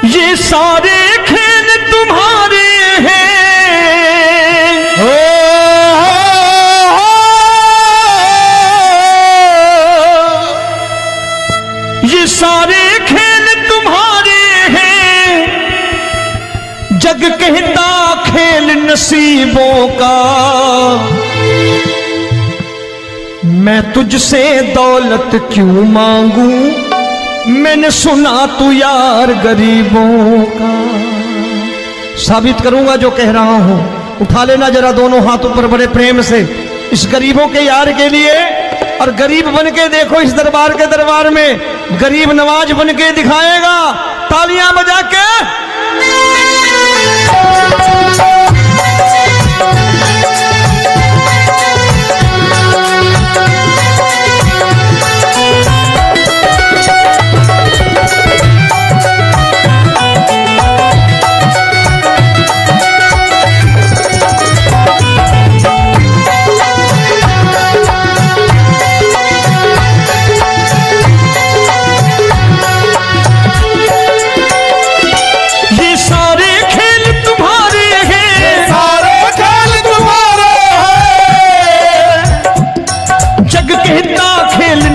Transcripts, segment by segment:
ये सारे खेल तुम्हारे हैं, ये सारे खेल तुम्हारे हैं, जग कहता खेल नसीबों का। मैं तुझसे दौलत क्यों मांगू, मैंने सुना तू यार गरीबों का। साबित करूंगा जो कह रहा हूं। उठा लेना जरा दोनों हाथों पर बड़े प्रेम से इस गरीबों के यार के लिए, और गरीब बन के देखो इस दरबार के दरबार में गरीब नवाज बन के दिखाएगा, तालियां बजा के।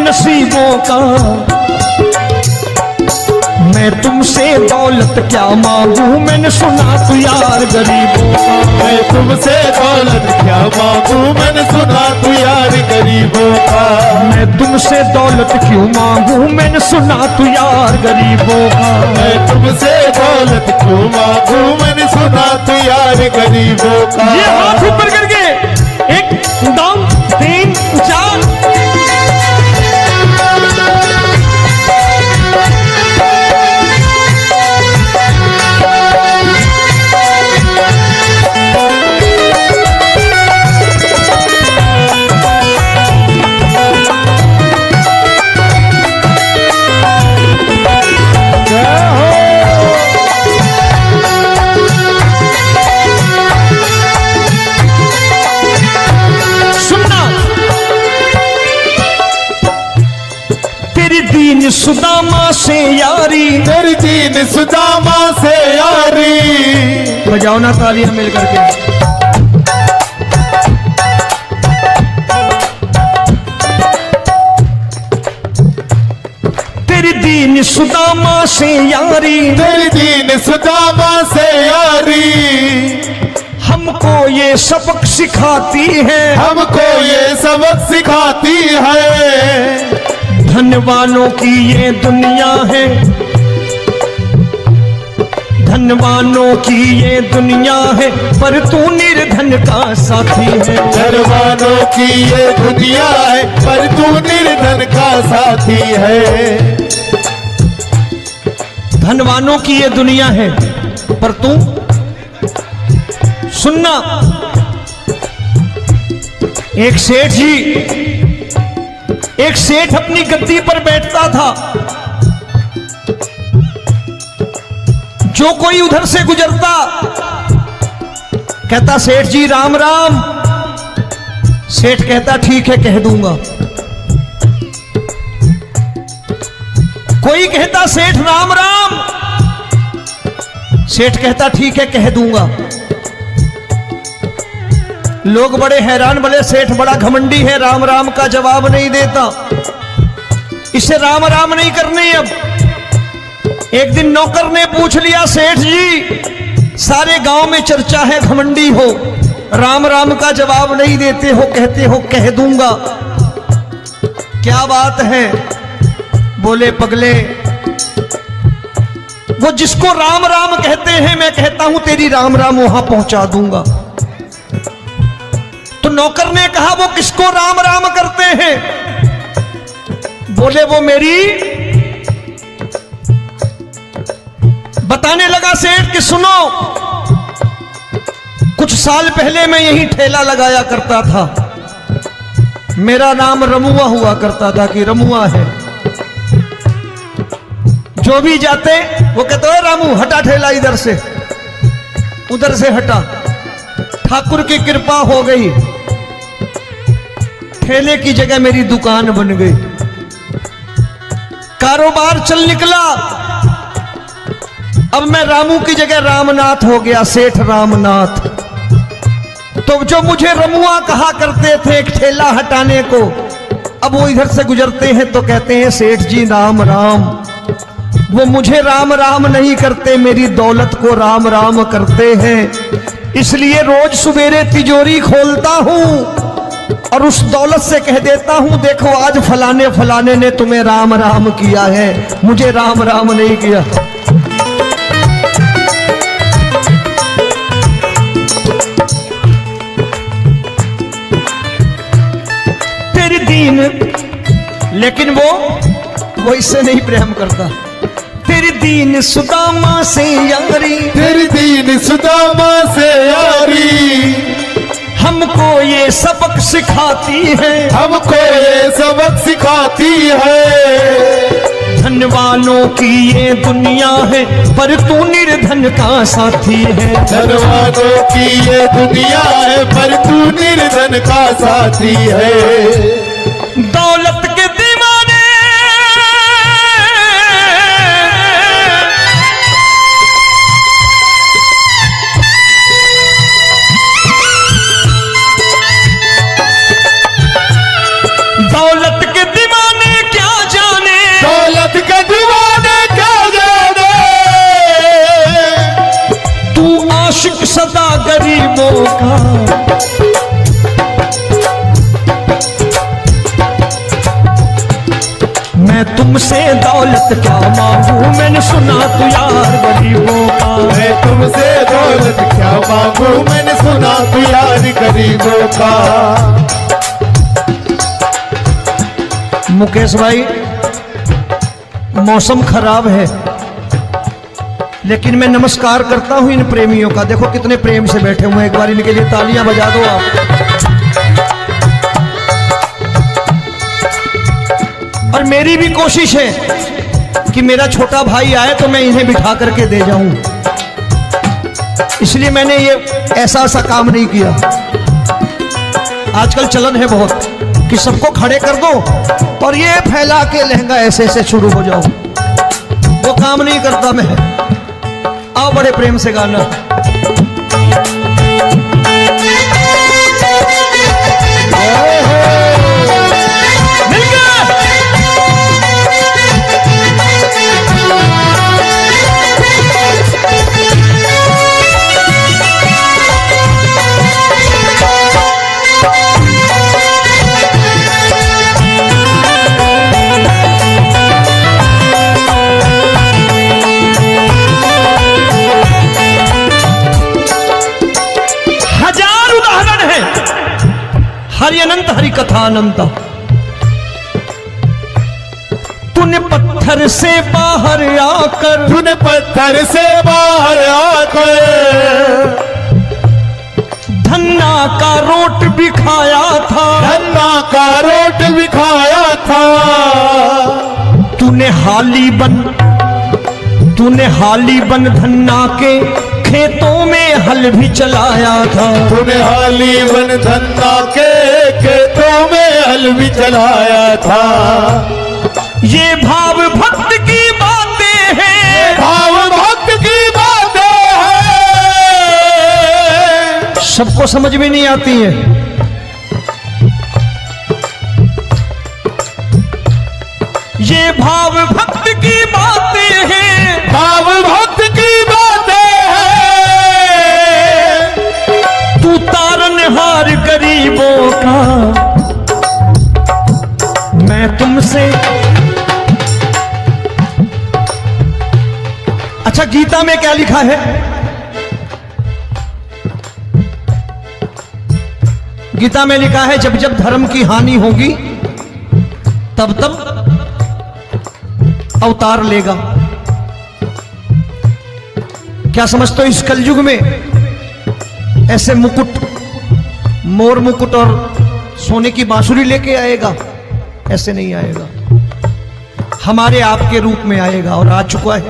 नसीबों का मैं तुमसे दौलत क्या मांगू, मैंने सुना तू यार गरीबों का। मैं तुमसे दौलत क्या मांगू, मैंने सुना तू यार गरीबों का। मैं तुमसे दौलत क्यों मांगू, मैंने सुना तू यार गरीबों का। मैं तुमसे दौलत क्यों मांगू, मैंने सुना तू यार गरीबों का। ये हाथ ऊपर करके 1 2 3 4 सुदामा से यारी, तेरी दीन सुदामा से यारी। बजाओ ना तालियां मिल करके। तेरी दीन सुदामा से यारी, तेरी दीन सुदामा से यारी। हमको ये सबक सिखाती है, हमको ये सबक सिखाती है। धनवानों की ये दुनिया है, धनवानों की ये दुनिया है, पर तू निर्धन का साथी है। धनवानों की ये दुनिया है, पर तू निर्धन का साथी है। धनवानों की ये दुनिया है, पर तू सुनना। एक सेठ जी, एक सेठ अपनी गद्दी पर बैठता था। जो कोई उधर से गुजरता कहता सेठ जी राम राम। सेठ कहता ठीक है कह दूंगा। कोई कहता सेठ राम राम। सेठ कहता ठीक है कह दूंगा। लोग बड़े हैरान, बोले सेठ बड़ा घमंडी है, राम राम का जवाब नहीं देता, इसे राम राम नहीं करनी। अब एक दिन नौकर ने पूछ लिया सेठ जी सारे गांव में चर्चा है घमंडी हो, राम राम का जवाब नहीं देते हो, कहते हो कह दूंगा, क्या बात है? बोले पगले वो जिसको राम राम कहते हैं मैं कहता हूं तेरी राम राम वहां पहुंचा दूंगा। तो नौकर ने कहा वो किसको राम राम करते हैं? बोले वो मेरी। बताने लगा सेठ कि सुनो, कुछ साल पहले मैं यही ठेला लगाया करता था, मेरा नाम रमुआ हुआ करता था कि रमुआ है। जो भी जाते वो कहते हो रामू हटा ठेला इधर से, उधर से हटा। ठाकुर की कृपा हो गई, ठेले की जगह मेरी दुकान बन गई, कारोबार चल निकला। अब मैं रामू की जगह रामनाथ हो गया, सेठ रामनाथ। तो जो मुझे रमुआ कहा करते थे एक ठेला हटाने को, अब वो इधर से गुजरते हैं तो कहते हैं सेठ जी राम राम। वो मुझे राम राम नहीं करते, मेरी दौलत को राम राम करते हैं। इसलिए रोज सवेरे तिजोरी खोलता हूं और उस दौलत से कह देता हूं देखो आज फलाने फलाने ने तुम्हें राम राम किया है, मुझे राम राम नहीं किया। तेरी दीन, लेकिन वो इससे नहीं प्रेम करता। तेरी दीन सुदामा से यारी, तेरी दीन सुदामा से यारी, हमको ये सबक सिखाती है, हमको ये सबक सिखाती है। धनवानों की ये दुनिया है पर तू निर्धन का साथी है। धनवानों की ये दुनिया है पर तू निर्धन का साथी है। दौलत के दीवाने दौलत के दीवाने क्या जाने, दौलत के दीवाने क्या जाने, तू आशिक सदा गरीबों का। मैं तुमसे दौलत क्या मांगू, मैंने सुना तू यार गरीबों का। मैं तुमसे दौलत क्या मांगू, मैंने सुना तू यार गरीबों का। मुकेश भाई, मौसम खराब है लेकिन मैं नमस्कार करता हूं इन प्रेमियों का। देखो कितने प्रेम से बैठे हुए हैं, एक बार इनके लिए तालियां बजा दो आप। और मेरी भी कोशिश है कि मेरा छोटा भाई आए तो मैं इन्हें बिठा करके दे जाऊं, इसलिए मैंने ये ऐसा काम नहीं किया। आजकल चलन है बहुत कि सबको खड़े कर दो और ये फैला के लहंगा ऐसे ऐसे शुरू हो जाओ, वो काम नहीं करता मैं। आओ बड़े प्रेम से गाना। हरि अनंत हरि कथा अनंत। तूने पत्थर से बाहर आकर, तूने पत्थर से बाहर आकर धन्ना का रोट भी खाया था, धन्ना का रोट भी खाया था। तूने हाली बन धन्ना के खेतों में हल भी चलाया था। तूने हाली बन धन्ना के खेतों में हल भी चलाया था। ये भाव भक्त की बातें हैं, भाव भक्त की बातें हैं, सबको समझ में नहीं आती है। ये भाव भक्त की बातें हैं, भाव भक्त की बातें हैं। तू तारनहार गरीबों का, मैं तुमसे। अच्छा, गीता में क्या लिखा है? गीता में लिखा है जब जब धर्म की हानि होगी तब तब अवतार लेगा। क्या समझते हो इस कलयुग में ऐसे मुकुट, मोर मुकुट और सोने की बांसुरी लेके आएगा? ऐसे नहीं आएगा, हमारे आपके रूप में आएगा और आ चुका है।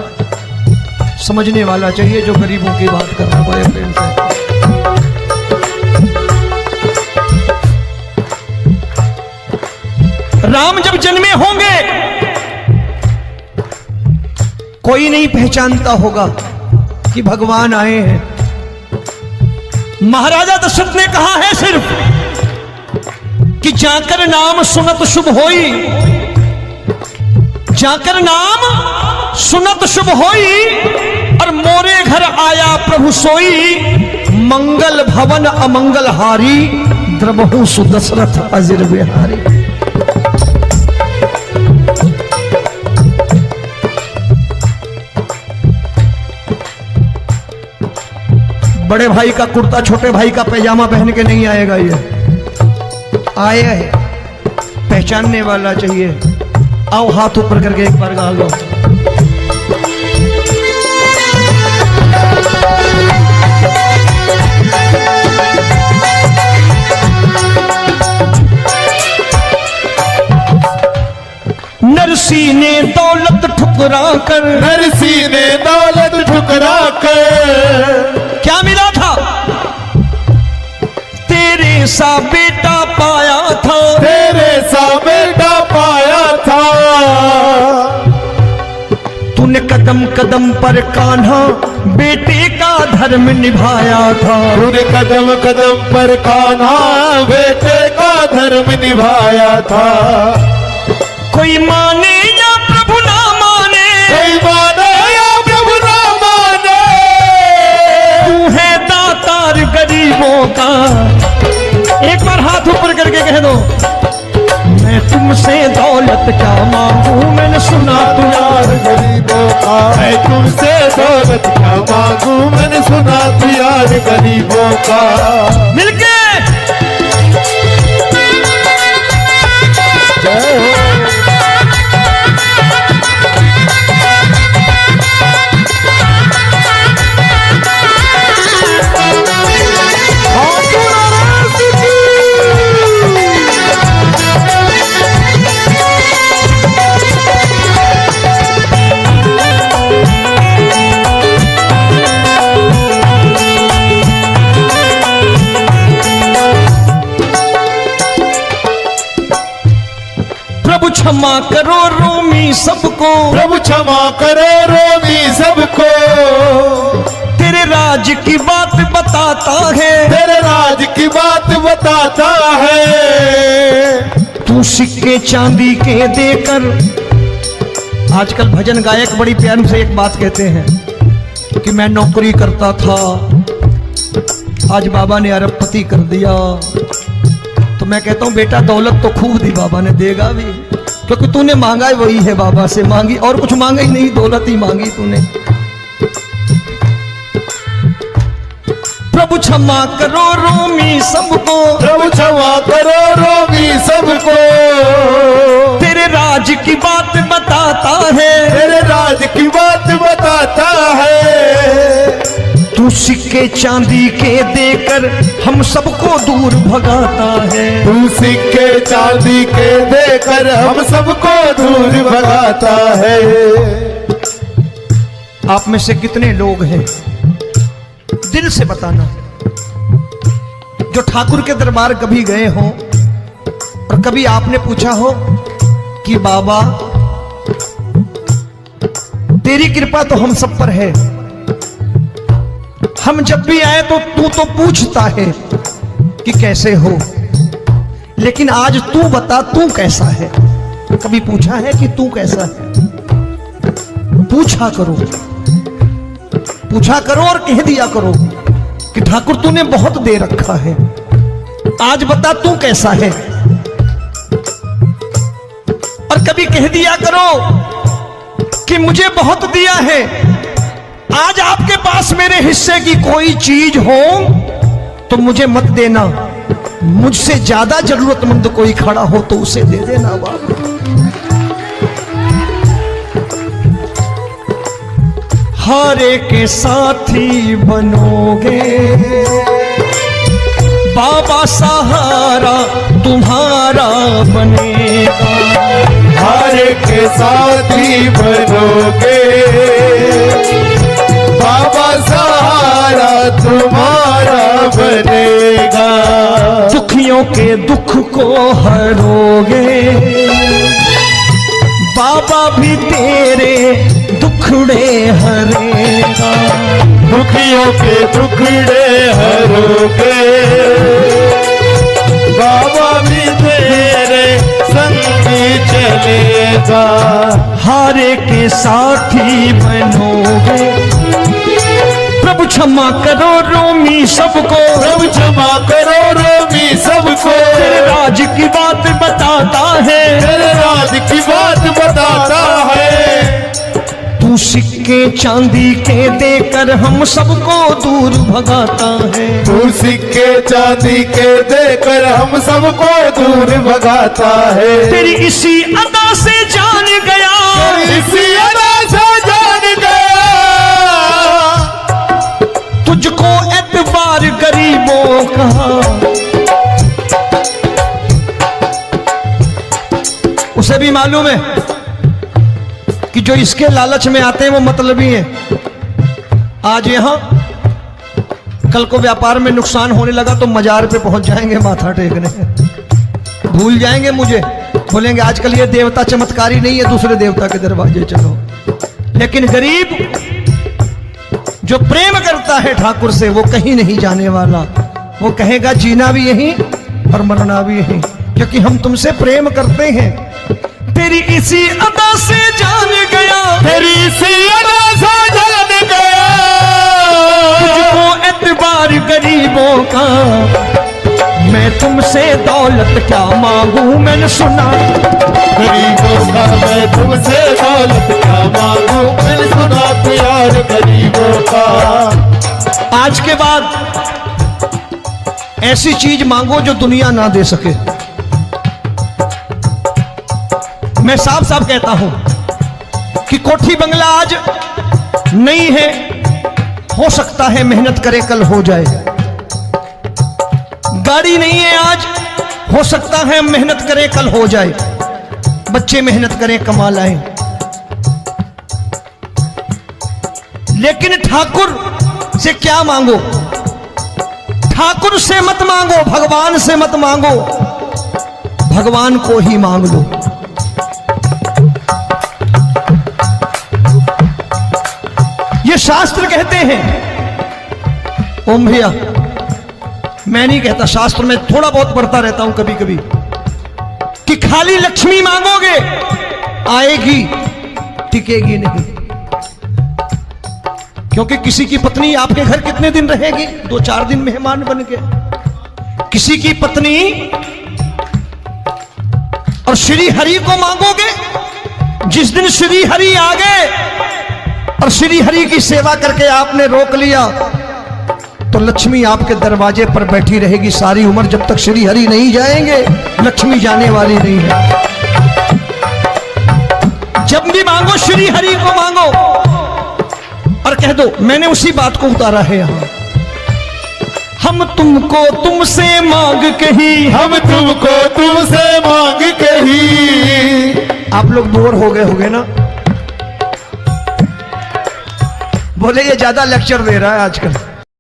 समझने वाला चाहिए जो गरीबों की बात कर रहा है बड़े प्रेम से। राम जब जन्मे होंगे कोई नहीं पहचानता होगा कि भगवान आए हैं। महाराजा दशरथ ने कहा है सिर्फ कि जाकर नाम सुनत शुभ होई, जाकर नाम सुनत शुभ होई, और मोरे घर आया प्रभु सोई, मंगल भवन अमंगल हारी, द्रबहु सुदशरथ अजिर बिहारी। बड़े भाई का कुर्ता छोटे भाई का पैजामा पहन के नहीं आएगा, ये आया है पहचानने वाला चाहिए। आओ हाथ ऊपर करके एक बार गा लो। नरसी ने दौलत ठुकरा कर, नरसी ने दौलत ठुकरा कर, क्या मिला था? तेरे सा बेटा पाया था, तेरे सा बेटा पाया था। तूने कदम कदम पर कान्हा बेटे का धर्म निभाया था, तूने कदम कदम पर कान्हा बेटे का धर्म निभाया था। कोई माने या प्रभु ना माने, कोई माने या प्रभु ना माने, तू है दातार गरीबों का। एक बार हाथ ऊपर करके कह दो, मैं तुमसे दौलत क्या मांगू, मैंने सुना तू यार गरीबों का। मैं तुमसे दौलत क्या मांगू, मैंने सुना तू यार गरीबों का। मिलके क्षमा करो रोमी सबको, प्रभु क्षमा करो रोमी सबको। तेरे राज की बात बताता है, तेरे राज की बात बताता है। तू सिक्के चांदी के देकर, आजकल भजन गायक बड़ी प्यार से एक बात कहते हैं कि मैं नौकरी करता था, आज बाबा ने अरबपति कर दिया। तो मैं कहता हूं बेटा दौलत तो खूब दी बाबा ने, देगा भी, क्योंकि तूने मांगा है वही है, बाबा से मांगी और कुछ मांगा ही नहीं, दौलत ही मांगी तूने। प्रभु क्षमा करो रोमी सबको, प्रभु क्षमा करो रोमी सबको। तेरे राज की बात बताता है, तेरे राज की बात बताता है। तू सिक्के चांदी के देकर हम सबको दूर भगाता है, तू सिक्के चांदी के देकर हम सबको दूर भगाता है। आप में से कितने लोग हैं, दिल से बताना, जो ठाकुर के दरबार कभी गए हो और कभी आपने पूछा हो कि बाबा तेरी कृपा तो हम सब पर है, हम जब भी आए तो तू तो पूछता है कि कैसे हो, लेकिन आज तू बता तू कैसा है। कभी पूछा है कि तू कैसा है? पूछा करो, पूछा करो और कह दिया करो कि ठाकुर तूने बहुत दे रखा है, आज बता तू कैसा है। और कभी कह दिया करो कि मुझे बहुत दिया है, आज आपके पास मेरे हिस्से की कोई चीज हो तो मुझे मत देना, मुझसे ज्यादा जरूरतमंद कोई खड़ा हो तो उसे दे देना बाबा। हारे के साथी बनोगे बाबा, सहारा तुम्हारा बनेगा। हारे के साथी बनोगे बाबा, सहारा तुम्हारा बनेगा। दुखियों के दुख को हरोगे बाबा भी तेरे दुखड़े हरेगा, दुखियों के दुखड़े हरोगे, बाबा भी तेरे संगी चलेगा। हारे के साथी बनोगे, प्रभु क्षमा करो रोमी सबको, प्रभु क्षमा करो रोमी सबको, तेरे राज की बात बताता है, तेरे राज की बात बताता है। तू सिक्के चांदी के देकर हम सबको दूर भगाता है, तू सिक्के चांदी के देकर हम सबको दूर भगाता है। तेरी इसी अदा से जान गया, इसी अदा से जान गया, तुझको एतबार गरीबों का। उसे भी मालूम है कि जो इसके लालच में आते हैं वो मतलबी हैं। आज यहां कल को व्यापार में नुकसान होने लगा तो मजार पे पहुंच जाएंगे माथा टेकने, भूल जाएंगे मुझे, बोलेंगे आजकल ये देवता चमत्कारी नहीं है, दूसरे देवता के दरवाजे चलो। लेकिन गरीब जो प्रेम करता है ठाकुर से वो कहीं नहीं जाने वाला, वो कहेगा जीना भी यहीं और मरना भी यहीं, क्योंकि हम तुमसे प्रेम करते हैं। तेरी इसी अदा से जान गया, तेरी इसी अदा से जान गया, तुझको एतबार गरीबों का। मैं तुमसे दौलत क्या मांगू, मैंने सुना गरीबों का, मैं तुमसे दौलत क्या मांगू, मैंने सुना प्यार गरीबों का। आज के बाद ऐसी चीज मांगो जो दुनिया ना दे सके। मैं साफ साफ कहता हूं कि कोठी बंगला आज नहीं है, हो सकता है मेहनत करे कल हो जाए। गाड़ी नहीं है आज, हो सकता है मेहनत करे कल हो जाए। बच्चे मेहनत करें कमा लाएं, लेकिन ठाकुर से क्या मांगो? ठाकुर से मत मांगो, भगवान से मत मांगो, भगवान को ही मांग लो। ये शास्त्र कहते हैं। ओम भैया, मैं नहीं कहता, शास्त्र में थोड़ा बहुत पढ़ता रहता हूं कभी कभी, कि खाली लक्ष्मी मांगोगे आएगी, टिकेगी नहीं। क्योंकि किसी की पत्नी आपके घर कितने दिन रहेगी? 2-4 दिन मेहमान बन के। किसी की पत्नी और श्री हरि को मांगोगे, जिस दिन श्री हरि आ गए और श्री हरि की सेवा करके आपने रोक लिया तो लक्ष्मी आपके दरवाजे पर बैठी रहेगी सारी उम्र। जब तक श्री हरि नहीं जाएंगे लक्ष्मी जाने वाली नहीं है। जब भी मांगो श्री हरि को मांगो और कह दो मैंने उसी बात को उतारा है यहां। हम तुमको तुमसे मांग कही, हम तुमको तुमसे मांग कही। आप लोग बोर हो गए होंगे ना, बोले ये ज्यादा लेक्चर दे रहा है आजकल।